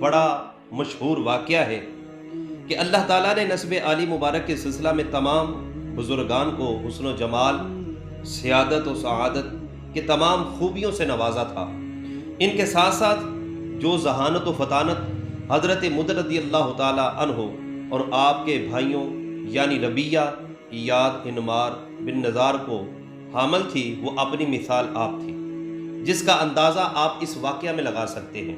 بڑا مشہور واقعہ ہے کہ اللہ تعالیٰ نے نسب عالی مبارک کے سلسلہ میں تمام بزرگان کو حسن و جمال، سیادت و سعادت کے تمام خوبیوں سے نوازا تھا۔ ان کے ساتھ ساتھ جو ذہانت و فطانت حضرت مدر رضی اللہ تعالیٰ عنہ اور آپ کے بھائیوں یعنی ربیہ، ایاد، انمار بن نزار کو حامل تھی، وہ اپنی مثال آپ تھی، جس کا اندازہ آپ اس واقعہ میں لگا سکتے ہیں۔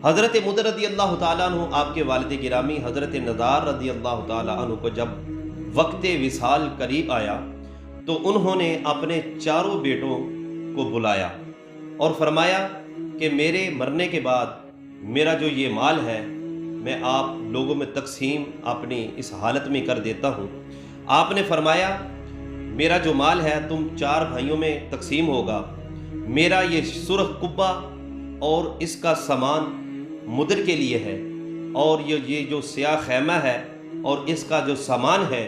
حضرت مدر رضی اللہ تعالیٰ عنہ آپ کے والد گرامی حضرت نزار رضی اللہ تعالیٰ عنہ کو جب وقت وصال قریب آیا تو انہوں نے اپنے چاروں بیٹوں کو بلایا اور فرمایا کہ میرے مرنے کے بعد میرا جو یہ مال ہے میں آپ لوگوں میں تقسیم اپنی اس حالت میں کر دیتا ہوں۔ آپ نے فرمایا میرا جو مال ہے تم 4 بھائیوں میں تقسیم ہوگا، میرا یہ سرخ قبہ اور اس کا سامان مدر کے لیے ہے، اور یہ جو سیاہ خیمہ ہے اور اس کا جو سامان ہے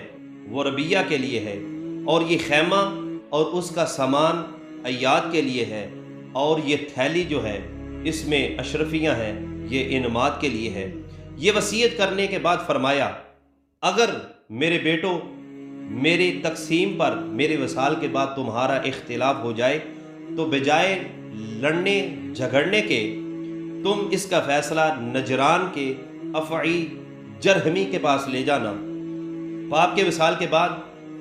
وہ ربیہ کے لیے ہے، اور یہ خیمہ اور اس کا سامان ایاد کے لیے ہے، اور یہ تھیلی جو ہے اس میں اشرفیاں ہیں یہ انماد کے لیے ہے۔ یہ وصیت کرنے کے بعد فرمایا اگر میرے بیٹوں میری تقسیم پر میرے وصال کے بعد تمہارا اختلاف ہو جائے تو بجائے لڑنے جھگڑنے کے تم اس کا فیصلہ نجران کے افعی جرہمی کے پاس لے جانا۔ باپ کے وصال کے بعد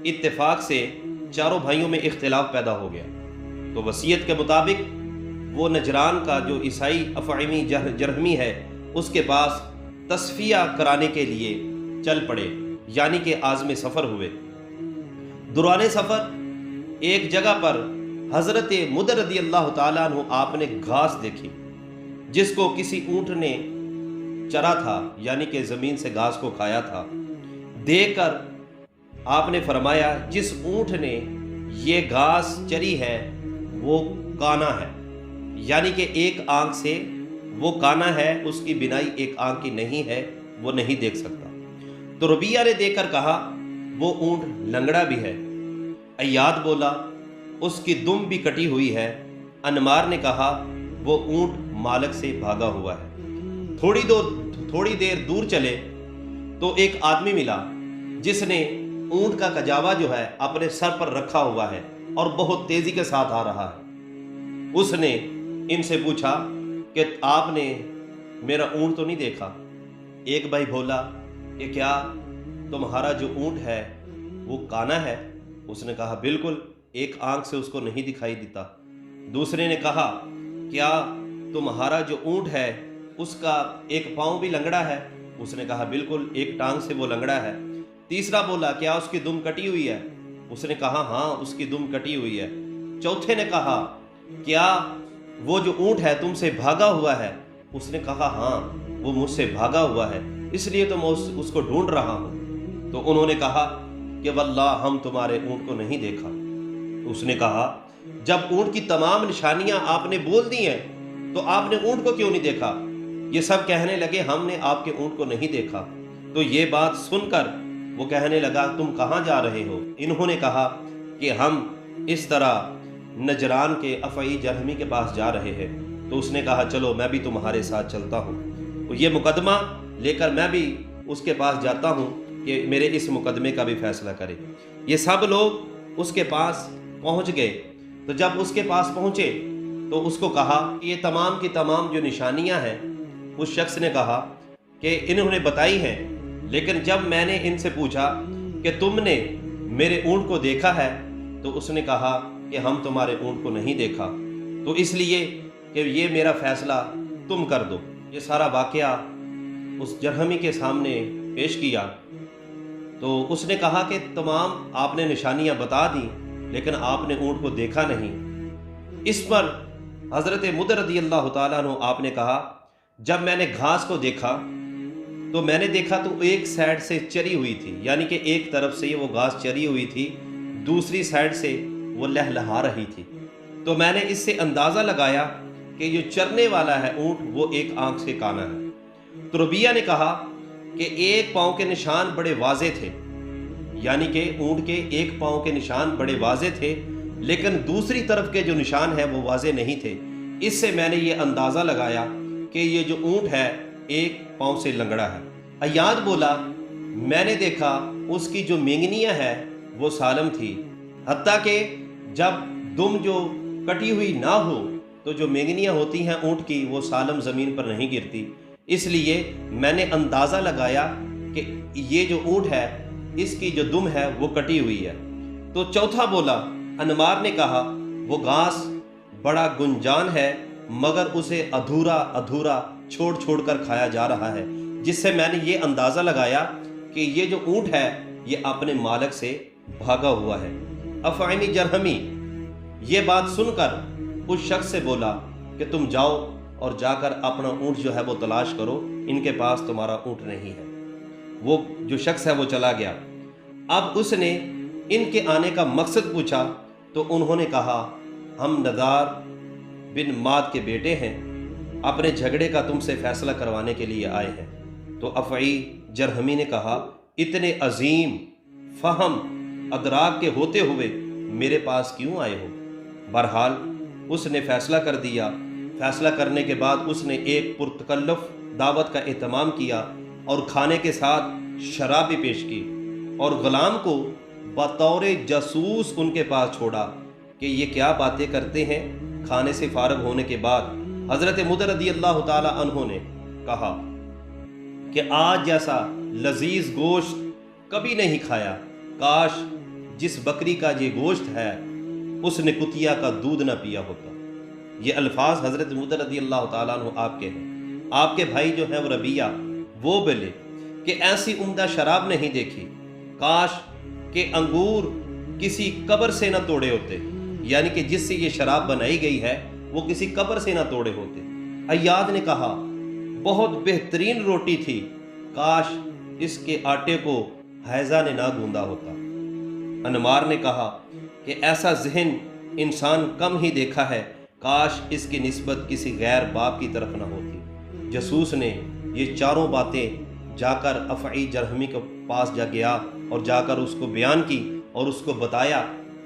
اتفاق سے چاروں بھائیوں میں اختلاف پیدا ہو گیا، تو وصیت کے مطابق وہ نجران کا جو عیسائی افعیمی جرہمی ہے اس کے پاس تصفیہ کرانے کے لیے چل پڑے، یعنی کہ عازم سفر ہوئے۔ دوران سفر ایک جگہ پر حضرت مدر رضی اللہ تعالیٰ عنہ آپ نے گھاس دیکھی جس کو کسی اونٹ نے چرا تھا، یعنی کہ زمین سے گھاس کو کھایا تھا۔ دیکھ کر آپ نے فرمایا جس اونٹ نے یہ گھاس چری ہے وہ کانا ہے، یعنی کہ ایک آنکھ سے وہ کانا ہے، اس کی بینائی ایک آنکھ کی نہیں ہے، وہ نہیں دیکھ سکتا۔ تو ربیہ نے دیکھ کر کہا وہ اونٹ لنگڑا بھی ہے۔ ایاد بولا اس کی دم بھی کٹی ہوئی ہے۔ انمار نے کہا وہ اونٹ مالک سے بھاگا ہوا ہے۔ تھوڑی دیر دور چلے تو ایک آدمی ملا جس نے اونٹ کا کجاوا جو ہے اپنے سر پر رکھا ہوا ہے اور بہت تیزی کے ساتھ آ رہا ہے۔ اس نے ان سے پوچھا کہ آپ نے میرا اونٹ تو نہیں دیکھا؟ ایک بھائی بولا کہ کیا تمہارا جو اونٹ ہے وہ کانا ہے؟ اس نے کہا بالکل، ایک آنکھ سے اس کو نہیں دکھائی دیتا۔ دوسرے نے کہا کیا تمہارا جو اونٹ ہے اس کا ایک پاؤں بھی لنگڑا ہے؟ اس نے کہا بالکل، ایک ٹانگ سے وہ لنگڑا ہے۔ تیسرا بولا کیا اس کی دم کٹی ہوئی ہے؟ اس نے کہا ہاں اس کی دم کٹی ہوئی ہے۔ چوتھے نے کہا کیا وہ جو اونٹ ہے تم سے بھاگا ہوا ہے؟ اس نے کہا ہاں وہ مجھ سے بھاگا ہوا ہے، اس لیے تو میں اس کو ڈھونڈ رہا ہوں۔ تو انہوں نے کہا کہ واللہ ہم تمہارے اونٹ کو نہیں دیکھا۔ اس نے کہا جب اونٹ کی تمام نشانیاں آپ نے بول دی ہیں تو آپ نے اونٹ کو کیوں نہیں دیکھا؟ یہ سب کہنے لگے ہم نے آپ کے اونٹ کو نہیں دیکھا۔ تو یہ بات سن کر وہ کہنے لگا تم کہاں جا رہے ہو؟ انہوں نے کہا کہ ہم اس طرح نجران کے افعی جرہمی کے پاس جا رہے ہیں۔ تو اس نے کہا چلو میں بھی تمہارے ساتھ چلتا ہوں، یہ مقدمہ لے کر میں بھی اس کے پاس جاتا ہوں کہ میرے اس مقدمے کا بھی فیصلہ کرے۔ یہ سب لوگ اس کے پاس پہنچ گئے۔ تو جب اس کے پاس پہنچے تو اس کو کہا کہ یہ تمام کی تمام جو نشانیاں ہیں، اس شخص نے کہا کہ انہوں نے بتائی ہیں، لیکن جب میں نے ان سے پوچھا کہ تم نے میرے اونٹ کو دیکھا ہے تو اس نے کہا کہ ہم تمہارے اونٹ کو نہیں دیکھا، تو اس لیے کہ یہ میرا فیصلہ تم کر دو۔ یہ سارا واقعہ اس جرہمی کے سامنے پیش کیا تو اس نے کہا کہ تمام آپ نے نشانیاں بتا دیں لیکن آپ نے اونٹ کو دیکھا نہیں۔ اس پر حضرت مدر رضی اللہ تعالیٰ عنہ آپ نے کہا جب میں نے گھاس کو دیکھا تو میں نے دیکھا تو ایک سائڈ سے چری ہوئی تھی، یعنی کہ ایک طرف سے وہ گھاس چری ہوئی تھی، دوسری سائڈ سے وہ لہلہا رہی تھی۔ تو میں نے اس سے اندازہ لگایا کہ جو چرنے والا ہے اونٹ وہ ایک آنکھ سے کانا ہے۔ تو ربیہ نے کہا کہ ایک پاؤں کے نشان بڑے واضح تھے، یعنی کہ اونٹ کے ایک پاؤں کے نشان بڑے واضح تھے، لیکن دوسری طرف کے جو نشان ہیں وہ واضح نہیں تھے۔ اس سے میں نے یہ اندازہ لگایا کہ یہ جو اونٹ ہے ایک پاؤں سے لنگڑا ہے۔ ایاد بولا میں نے دیکھا اس کی جو مینگنیاں ہے وہ سالم تھی، حتیٰ کہ جب دم جو کٹی ہوئی نہ ہو تو جو مینگنیاں ہوتی ہیں اونٹ کی وہ سالم زمین پر نہیں گرتی، اس لیے میں نے اندازہ لگایا کہ یہ جو اونٹ ہے اس کی جو دم ہے وہ کٹی ہوئی ہے۔ تو چوتھا بولا انمار نے کہا وہ گھاس بڑا گنجان ہے مگر اسے ادھورا ادھورا چھوڑ چھوڑ کر کھایا جا رہا ہے، جس سے میں نے یہ اندازہ لگایا کہ یہ جو اونٹ ہے یہ اپنے مالک سے بھاگا ہوا ہے۔ افعینی جرہمی یہ بات سن کر اس شخص سے بولا کہ تم جاؤ اور جا کر اپنا اونٹ جو ہے وہ تلاش کرو، ان کے پاس تمہارا اونٹ نہیں ہے۔ وہ جو شخص ہے وہ چلا گیا۔ اب اس نے ان کے آنے کا مقصد پوچھا تو انہوں نے کہا ہم نضار بن ماد کے بیٹے ہیں، اپنے جھگڑے کا تم سے فیصلہ کروانے کے لیے آئے ہیں۔ تو افعی جرہمی نے کہا اتنے عظیم فہم ادراک کے ہوتے ہوئے میرے پاس کیوں آئے ہو؟ بہرحال اس نے فیصلہ کر دیا۔ فیصلہ کرنے کے بعد اس نے ایک پرتکلف دعوت کا اہتمام کیا اور کھانے کے ساتھ شراب بھی پیش کی، اور غلام کو بطور جاسوس ان کے پاس چھوڑا کہ یہ کیا باتیں کرتے ہیں۔ کھانے سے فارغ ہونے کے بعد حضرت مدر رضی اللہ تعالی عنہ نے کہا کہ آج جیسا لذیذ گوشت کبھی نہیں کھایا، کاش جس بکری کا یہ گوشت ہے اس نے کتیا کا دودھ نہ پیا ہوتا۔ یہ الفاظ حضرت مدر رضی اللہ تعالیٰ عنہ آپ کے ہیں۔ آپ کے بھائی جو ہیں وہ ربیہ وہ بولے کہ ایسی عمدہ شراب نہیں دیکھی، کاش کہ انگور کسی قبر سے نہ توڑے ہوتے، یعنی کہ جس سے یہ شراب بنائی گئی ہے وہ کسی قبر سے نہ توڑے ہوتے۔ ایاد نے کہا بہت بہترین روٹی تھی، کاش اس کے آٹے کو حیضہ نے نہ گوندا ہوتا۔ انمار نے کہا کہ ایسا ذہن انسان کم ہی دیکھا ہے، کاش اس کی نسبت کسی غیر باپ کی طرف نہ ہوتی۔ جاسوس نے یہ چاروں باتیں جا کر افعی جرہمی کے پاس جا گیا اور جا کر اس کو بیان کی اور اس کو بتایا۔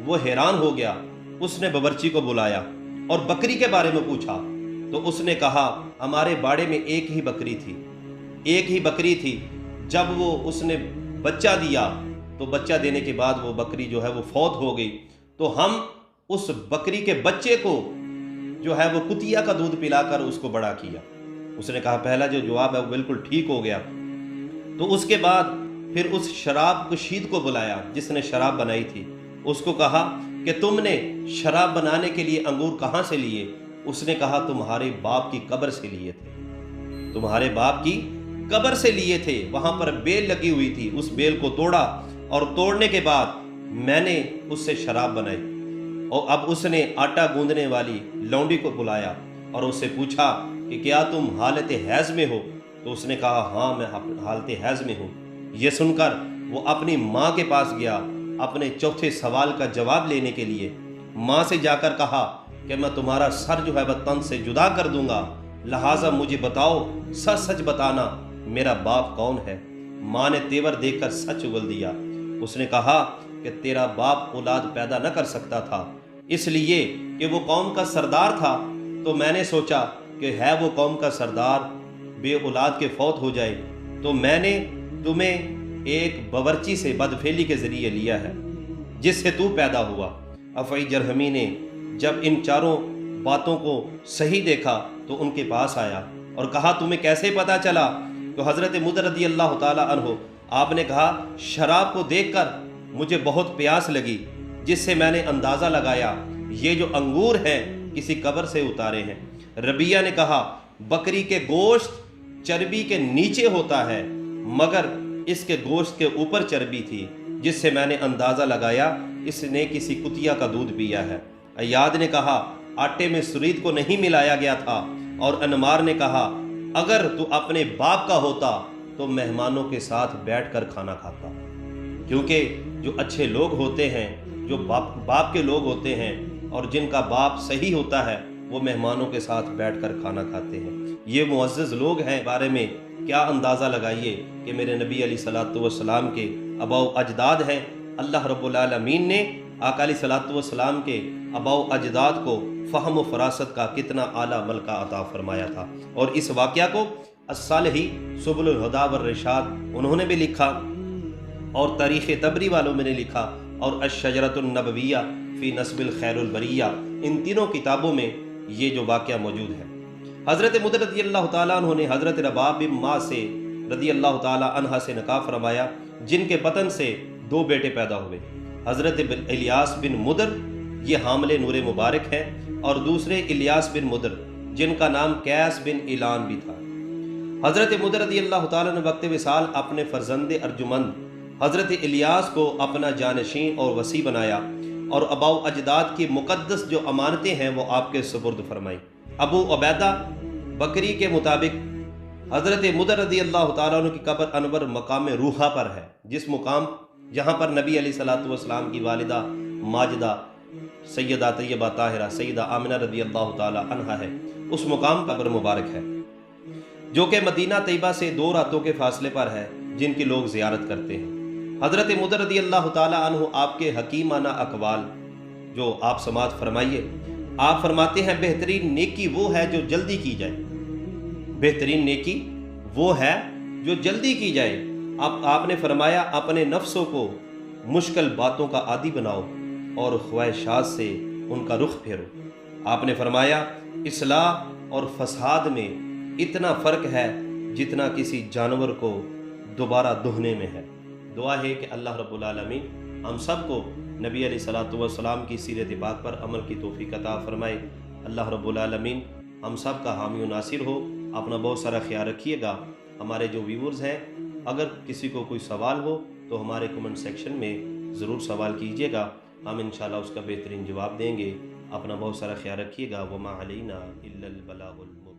وہ حیران ہو گیا۔ اس نے باورچی کو بلایا اور بکری کے بارے میں پوچھا تو اس نے کہا ہمارے باڑے میں ایک ہی بکری تھی، جب وہ اس نے بچہ دیا تو بچہ دینے کے بعد وہ بکری جو ہے وہ فوت ہو گئی، تو ہم اس بکری کے بچے کو جو ہے وہ کتیا کا دودھ پلا کر اس کو بڑا کیا۔ اس نے کہا پہلا جو جواب ہے وہ بالکل ٹھیک ہو گیا۔ تو اس کے بعد پھر اس شراب کشید کو بلایا جس نے شراب بنائی تھی، اس کو کہا کہ تم نے شراب بنانے کے لیے انگور کہاں سے لیے؟ اس نے کہا تمہارے باپ کی قبر سے لیے تھے، تمہارے باپ کی قبر سے لیے تھے، وہاں پر بیل لگی ہوئی تھی، اس بیل کو توڑا اور توڑنے کے بعد میں نے اس سے شراب بنائی۔ اور اب اس نے آٹا گوندنے والی لونڈی کو بلایا اور اس سے پوچھا کہ کیا تم حالت حیض میں ہو؟ تو اس نے کہا ہاں میں حالت حیض میں ہوں۔ یہ سن کر وہ اپنی ماں کے پاس گیا اپنے چوتھے سوال کا جواب لینے کے لیے۔ ماں سے جا کر کہا کہ میں تمہارا سر جو ہے وہ تن سے جدا کر دوں گا، لہٰذا مجھے بتاؤ، سچ سچ بتانا میرا باپ کون ہے؟ ماں نے تیور دیکھ کر سچ اگل دیا۔ اس نے کہا کہ تیرا باپ اولاد پیدا نہ کر سکتا تھا، اس لیے کہ وہ قوم کا سردار تھا، تو میں نے سوچا کہ ہے وہ قوم کا سردار بے اولاد کے فوت ہو جائے، تو میں نے تمہیں ایک باورچی سے بدفعلی کے ذریعے لیا ہے جس سے تو پیدا ہوا۔ افعی جرہمی نے جب ان چاروں باتوں کو صحیح دیکھا تو ان کے پاس آیا اور کہا تمہیں کیسے پتا چلا؟ تو حضرت مدر رضی اللہ تعالی عنہ آپ نے کہا شراب کو دیکھ کر مجھے بہت پیاس لگی، جس سے میں نے اندازہ لگایا یہ جو انگور ہیں کسی قبر سے اتارے ہیں۔ ربیہ نے کہا بکری کے گوشت چربی کے نیچے ہوتا ہے مگر اس کے گوشت کے اوپر چربی تھی، جس سے میں نے اندازہ لگایا اس نے کسی کتیا کا دودھ پیا ہے۔ ایاد نے کہا آٹے میں سرید کو نہیں ملایا گیا تھا، اور انمار نے کہا اگر تو اپنے باپ کا ہوتا تو مہمانوں کے ساتھ بیٹھ کر کھانا کھاتا، کیونکہ جو اچھے لوگ ہوتے ہیں، جو باپ کے لوگ ہوتے ہیں اور جن کا باپ صحیح ہوتا ہے وہ مہمانوں کے ساتھ بیٹھ کر کھانا کھاتے ہیں۔ یہ معزز لوگ ہیں، بارے میں کیا اندازہ لگائیے کہ میرے نبی علیہ الصلوۃ والسلام کے آباء و اجداد ہیں۔ اللہ رب العالمین نے آقا علیہ الصلوۃ والسلام کے آباء و اجداد کو فہم و فراست کا کتنا اعلیٰ ملکہ عطا فرمایا تھا، اور اس واقعہ کو الصالحی سبل الہدا والرشاد انہوں نے بھی لکھا، اور تاریخ تبری والوں میں نے لکھا، اور الشجرۃ النبویہ فی نسب الخیر البریہ، ان تینوں کتابوں میں یہ جو واقعہ موجود ہے۔ حضرت مدر رضی اللہ تعالیٰ عنہ نے حضرت رباب بن ماء سے رضی اللہ تعالیٰ عنہ سے نکاح فرمایا، جن کے بطن سے 2 بیٹے پیدا ہوئے۔ حضرت الیاس بن مدر یہ حامل نور مبارک ہے، اور دوسرے الیاس بن مدر جن کا نام قیس بن اعلان بھی تھا۔ حضرت مدر رضی اللہ تعالیٰ نے وقت وصال اپنے فرزند ارجمند حضرت الیاس کو اپنا جانشین اور وصی بنایا، اور آباء و اجداد کی مقدس جو امانتیں ہیں وہ آپ کے سپرد فرمائی۔ ابو عبیدہ بکری کے مطابق حضرت مدر رضی اللہ تعالیٰ عنہ کی قبر انور مقام روحہ پر ہے، جس مقام جہاں پر نبی علیہ الصلوۃ والسلام کی والدہ ماجدہ سیدہ طیبہ طاہرہ سیدہ آمنہ رضی اللہ تعالیٰ عنہ ہے، اس مقام قبر مبارک ہے، جو کہ مدینہ طیبہ سے 2 راتوں کے فاصلے پر ہے، جن کی لوگ زیارت کرتے ہیں۔ حضرت مدر رضی اللہ تعالیٰ عنہ آپ کے حکیمانہ اقوال جو آپ سماعت فرمائیے، آپ فرماتے ہیں بہترین نیکی وہ ہے جو جلدی کی جائے، بہترین نیکی وہ ہے جو جلدی کی جائے۔ آپ نے فرمایا اپنے نفسوں کو مشکل باتوں کا عادی بناؤ اور خواہشات سے ان کا رخ پھیرو۔ آپ نے فرمایا اصلاح اور فساد میں اتنا فرق ہے جتنا کسی جانور کو دوبارہ دہنے میں ہے۔ دعا ہے کہ اللہ رب العالمین ہم سب کو نبی علیہ الصلوۃ والسلام کی سیرت پاک پر عمل کی توفیق عطا فرمائے۔ اللہ رب العالمین ہم سب کا حامی و ناصر ہو۔ اپنا بہت سارا خیال رکھیے گا۔ ہمارے جو ویورز ہیں، اگر کسی کو کوئی سوال ہو تو ہمارے کمنٹ سیکشن میں ضرور سوال کیجیے گا، ہم انشاءاللہ اس کا بہترین جواب دیں گے۔ اپنا بہت سارا خیال رکھیے گا۔ وما علینا الا البلاغ المبین۔